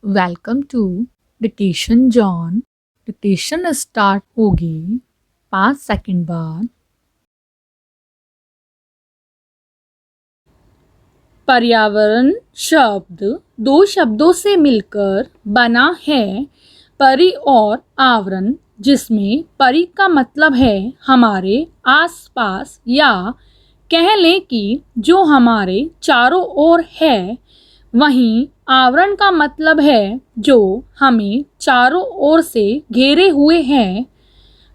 Welcome to dictation zone. Dictation start होगी 5 second बाद। पर्यावरण शब्द दो शब्दों से मिलकर बना है, परि और आवरण, जिसमें परि का मतलब है हमारे आसपास या कह लें कि जो हमारे चारों ओर है, वहीं आवरण का मतलब है जो हमें चारों ओर से घेरे हुए हैं।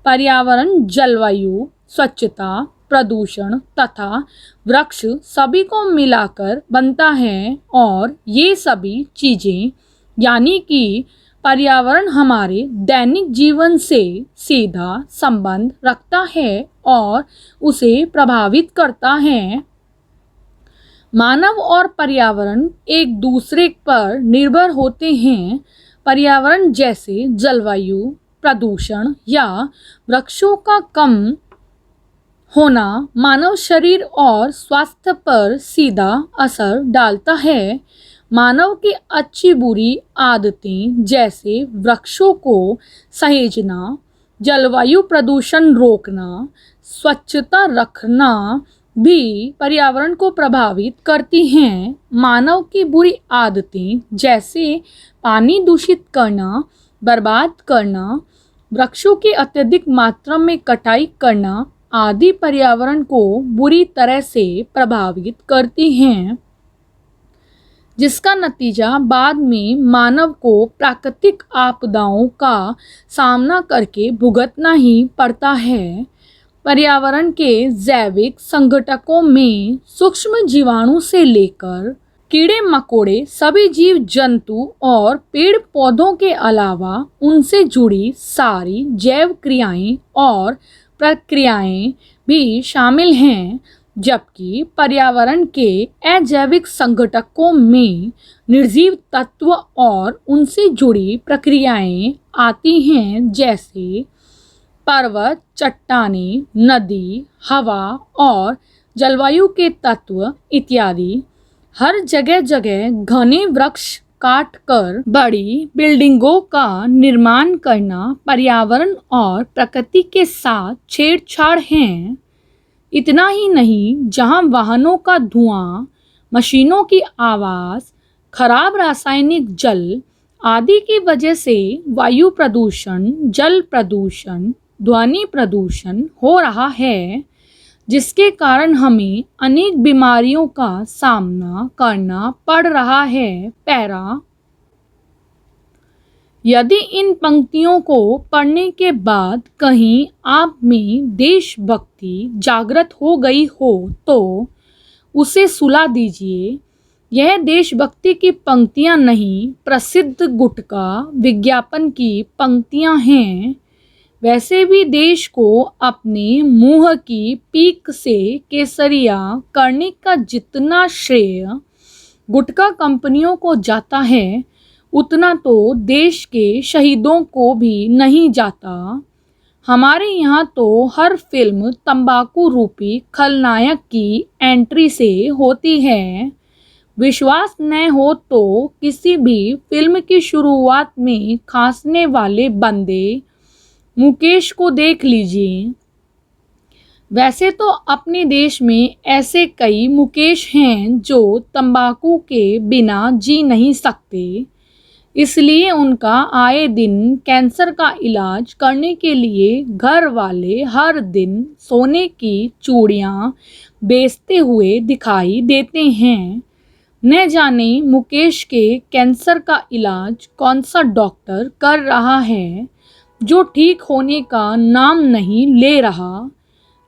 पर्यावरण जलवायु, स्वच्छता, प्रदूषण तथा वृक्ष सभी को मिलाकर बनता है और ये सभी चीज़ें यानी कि पर्यावरण हमारे दैनिक जीवन से सीधा संबंध रखता है और उसे प्रभावित करता है। मानव और पर्यावरण एक दूसरे पर निर्भर होते हैं। पर्यावरण जैसे जलवायु, प्रदूषण या वृक्षों का कम होना मानव शरीर और स्वास्थ्य पर सीधा असर डालता है। मानव की अच्छी बुरी आदतें जैसे वृक्षों को सहेजना, जलवायु प्रदूषण रोकना, स्वच्छता रखना भी पर्यावरण को प्रभावित करती हैं। मानव की बुरी आदतें जैसे पानी दूषित करना, बर्बाद करना, वृक्षों की अत्यधिक मात्रा में कटाई करना आदि पर्यावरण को बुरी तरह से प्रभावित करती हैं, जिसका नतीजा बाद में मानव को प्राकृतिक आपदाओं का सामना करके भुगतना ही पड़ता है। पर्यावरण के जैविक संघटकों में सूक्ष्म जीवाणु से लेकर कीड़े मकोड़े, सभी जीव जंतु और पेड़ पौधों के अलावा उनसे जुड़ी सारी जैव क्रियाएं और प्रक्रियाएं भी शामिल हैं, जबकि पर्यावरण के अजैविक संघटकों में निर्जीव तत्व और उनसे जुड़ी प्रक्रियाएं आती हैं, जैसे पर्वत, चट्टानें, नदी, हवा और जलवायु के तत्व इत्यादि। हर जगह जगह घने वृक्ष काटकर बड़ी बिल्डिंगों का निर्माण करना पर्यावरण और प्रकृति के साथ छेड़छाड़ है। इतना ही नहीं, जहां वाहनों का धुआं, मशीनों की आवाज़, खराब रासायनिक जल आदि की वजह से वायु प्रदूषण, जल प्रदूषण, ध्वनि प्रदूषण हो रहा है, जिसके कारण हमें अनेक बीमारियों का सामना करना पड़ रहा है। पैरा। यदि इन पंक्तियों को पढ़ने के बाद कहीं आप में देशभक्ति जागृत हो गई हो तो उसे सुला दीजिए। यह देशभक्ति की पंक्तियां नहीं, प्रसिद्ध गुटखा विज्ञापन की पंक्तियां हैं। वैसे भी देश को अपने मुंह की पीक से केसरिया करने का जितना श्रेय गुटखा कंपनियों को जाता है, उतना तो देश के शहीदों को भी नहीं जाता। हमारे यहाँ तो हर फिल्म तंबाकू रूपी खलनायक की एंट्री से होती है। विश्वास न हो तो किसी भी फिल्म की शुरुआत में खांसने वाले बंदे मुकेश को देख लीजिए। वैसे तो अपने देश में ऐसे कई मुकेश हैं जो तंबाकू के बिना जी नहीं सकते, इसलिए उनका आए दिन कैंसर का इलाज करने के लिए घर वाले हर दिन सोने की चूड़ियां बेचते हुए दिखाई देते हैं। न जाने मुकेश के कैंसर का इलाज कौन सा डॉक्टर कर रहा है जो ठीक होने का नाम नहीं ले रहा।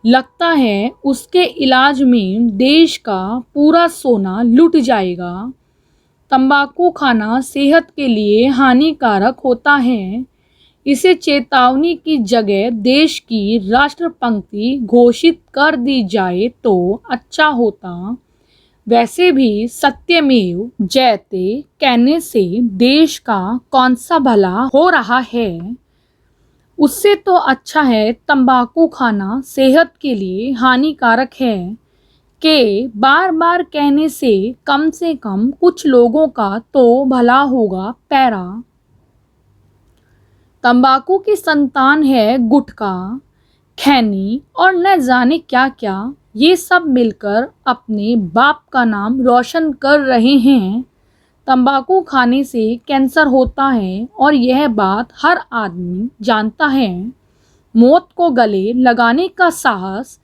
लगता है उसके इलाज में देश का पूरा सोना लुट जाएगा। तंबाकू खाना सेहत के लिए हानिकारक होता है। इसे चेतावनी की जगह देश की राष्ट्रपंक्ति घोषित कर दी जाए तो अच्छा होता। वैसे भी सत्यमेव जयते कहने से देश का कौन सा भला हो रहा है। उससे तो अच्छा है तंबाकू खाना सेहत के लिए हानिकारक है। के बार बार कहने से कम कुछ लोगों का तो भला होगा। पैरा। तंबाकू की संतान है गुटखा, खैनी और न जाने क्या क्या। ये सब मिलकर अपने बाप का नाम रोशन कर रहे हैं। तंबाकू खाने से कैंसर होता है और यह बात हर आदमी जानता है। मौत को गले लगाने का साहस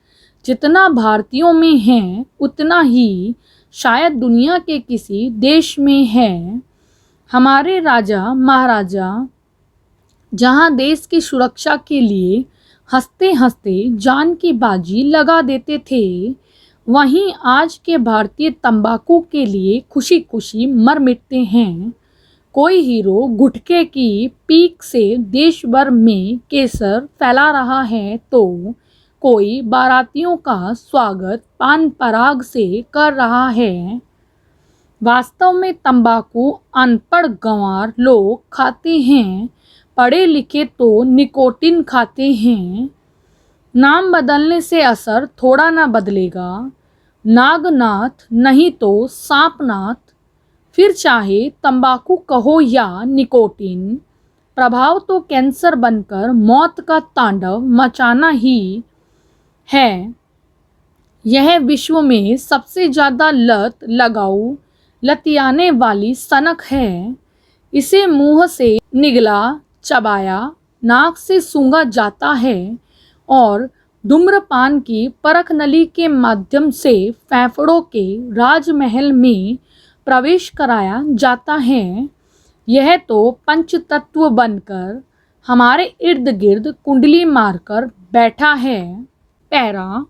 जितना भारतीयों में है उतना ही शायद दुनिया के किसी देश में है। हमारे राजा महाराजा जहां देश की सुरक्षा के लिए हंसते हंसते जान की बाजी लगा देते थे, वहीं आज के भारतीय तंबाकू के लिए खुशी खुशी मर मिटते हैं। कोई हीरो गुटखे की पीक से देश भर में केसर फैला रहा है तो कोई बारातियों का स्वागत पान पराग से कर रहा है। वास्तव में तंबाकू अनपढ़ गंवार लोग खाते हैं, पढ़े लिखे तो निकोटिन खाते हैं। नाम बदलने से असर थोड़ा ना बदलेगा। नागनाथ नहीं तो सांपनाथ, फिर चाहे तंबाकू कहो या निकोटिन, प्रभाव तो कैंसर बनकर मौत का तांडव मचाना ही है। यह विश्व में सबसे ज़्यादा लत लगाऊ लतियाने वाली सनक है। इसे मुंह से निगला, चबाया, नाक से सूंघा जाता है और धूम्रपान की परख नली के माध्यम से फेफड़ों के राजमहल में प्रवेश कराया जाता है। यह तो पंचतत्व बनकर हमारे इर्द गिर्द कुंडली मारकर बैठा है। पैरा।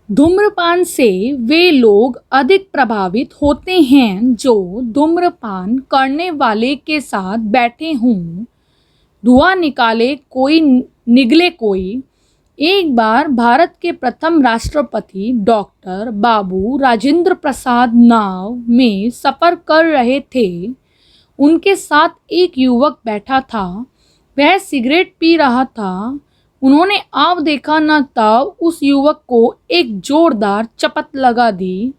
धूम्रपान से वे लोग अधिक प्रभावित होते हैं जो धूम्रपान करने वाले के साथ बैठे हों। धुआं निकाले कोई निगले कोई। एक बार भारत के प्रथम राष्ट्रपति डॉक्टर बाबू राजेंद्र प्रसाद नाव में सफ़र कर रहे थे। उनके साथ एक युवक बैठा था। वह सिगरेट पी रहा था। उन्होंने आव देखा न तब उस युवक को एक जोरदार चपत लगा दी।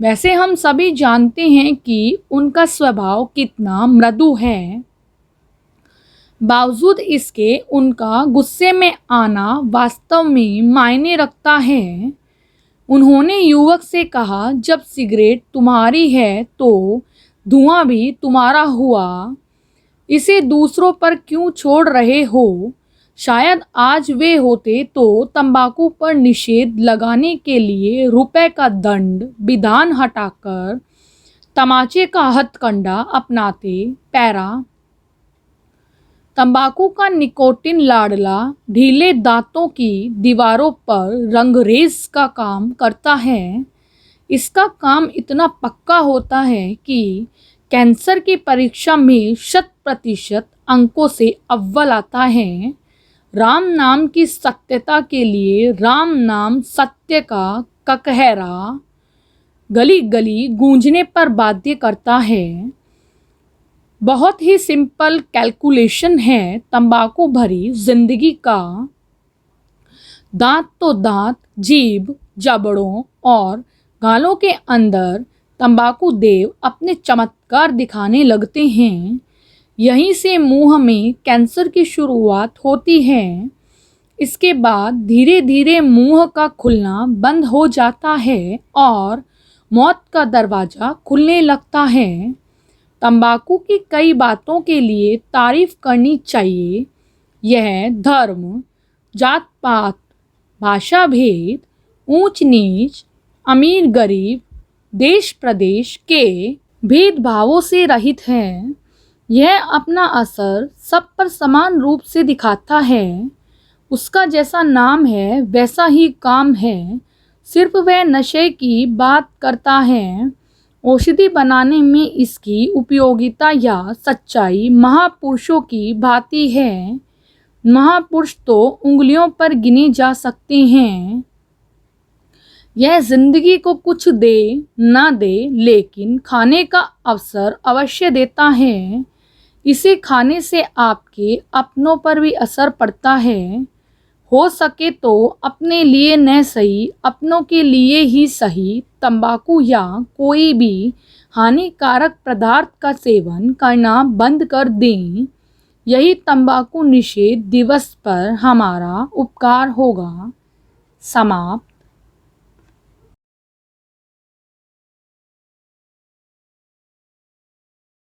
वैसे हम सभी जानते हैं कि उनका स्वभाव कितना मृदु है। बावजूद इसके उनका गुस्से में आना वास्तव में मायने रखता है। उन्होंने युवक से कहा, जब सिगरेट तुम्हारी है तो धुआं भी तुम्हारा हुआ। इसे दूसरों पर क्यों छोड़ रहे हो? शायद आज वे होते तो तंबाकू पर निषेध लगाने के लिए रुपए का दंड विधान हटाकर तमाचे का हथकंडा अपनाते। पैरा। तंबाकू का निकोटिन लाडला ढीले दांतों की दीवारों पर रंगरेज का काम करता है। इसका काम इतना पक्का होता है कि कैंसर की परीक्षा में 100% अंकों से अव्वल आता है। राम नाम की सत्यता के लिए राम नाम सत्य का ककहरा गली गली गूंजने पर बाध्य करता है। बहुत ही सिंपल कैलकुलेशन है तंबाकू भरी जिंदगी का। दांत तो दांत, जीभ, जबड़ों और गालों के अंदर तंबाकू देव अपने चमत्कार दिखाने लगते हैं। यहीं से मुंह में कैंसर की शुरुआत होती है। इसके बाद धीरे धीरे मुंह का खुलना बंद हो जाता है और मौत का दरवाज़ा खुलने लगता है। तंबाकू की कई बातों के लिए तारीफ करनी चाहिए। यह धर्म, जात पात, भाषा भेद, ऊंच नीच, अमीर गरीब, देश प्रदेश के भेदभावों से रहित है। यह अपना असर सब पर समान रूप से दिखाता है। उसका जैसा नाम है वैसा ही काम है। सिर्फ वह नशे की बात करता है। औषधि बनाने में इसकी उपयोगिता या सच्चाई महापुरुषों की भांति है। महापुरुष तो उंगलियों पर गिने जा सकते हैं। यह जिंदगी को कुछ दे ना दे लेकिन खाने का अवसर अवश्य देता है। इसे खाने से आपके अपनों पर भी असर पड़ता है। हो सके तो अपने लिए न सही, अपनों के लिए ही सही तंबाकू या कोई भी हानिकारक पदार्थ का सेवन करना बंद कर दें। यही तंबाकू निषेध दिवस पर हमारा उपकार होगा। समाप्त।